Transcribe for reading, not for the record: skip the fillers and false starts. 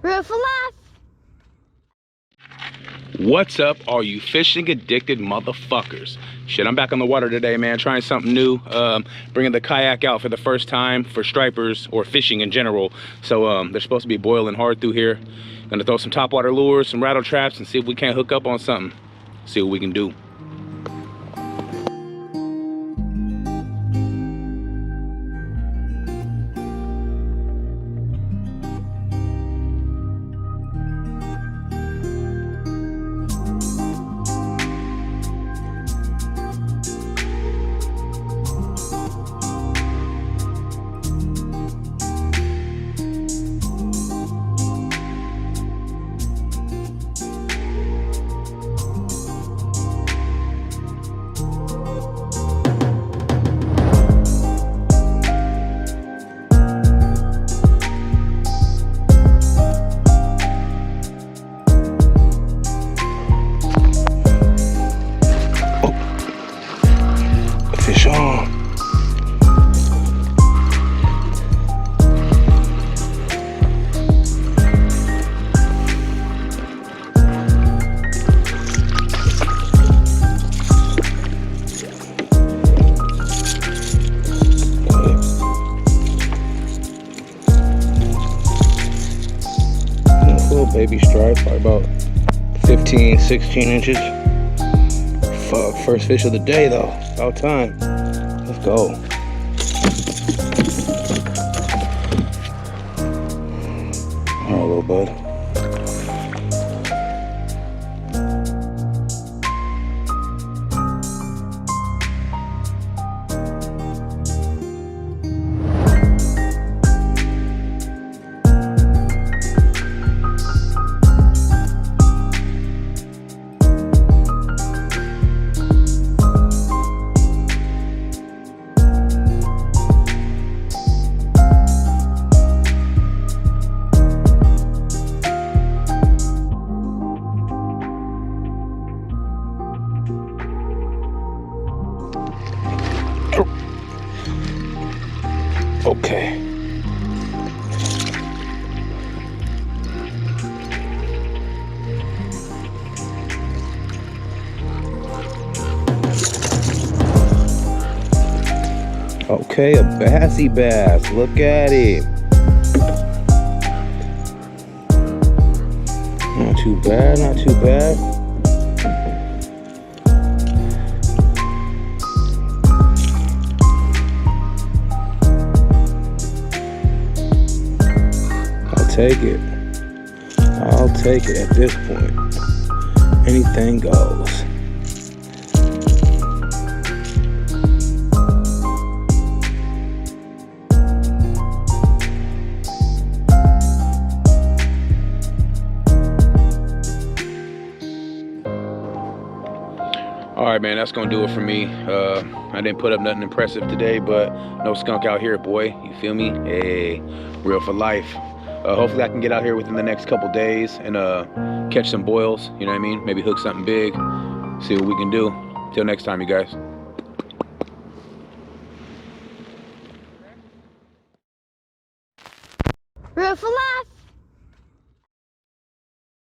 Root for life. What's up, all you fishing addicted motherfuckers? Shit, I'm back on the water today, man, trying something new. Bringing the kayak out for the first time for stripers or fishing in general. So they're supposed to be boiling hard through here. Gonna throw some topwater lures, some rattle traps, and see if we can't hook up on something. See what we can do. Fish on. Little baby stripe, probably about 15, 16 inches. Fuck, first fish of the day though. About time. Let's go. All right, little bud. Okay. Okay, a bassy bass. Look at it. Not too bad, not too bad. Take it. I'll take it at this point. Anything goes. All right, man, that's gonna do it for me. I didn't put up nothing impressive today, but no skunk out here, boy. You feel me? Hey, real for life. Hopefully I can get out here within the next couple days and catch some boils, you know what I mean? Maybe hook something big, see what we can do. Till next time, you guys.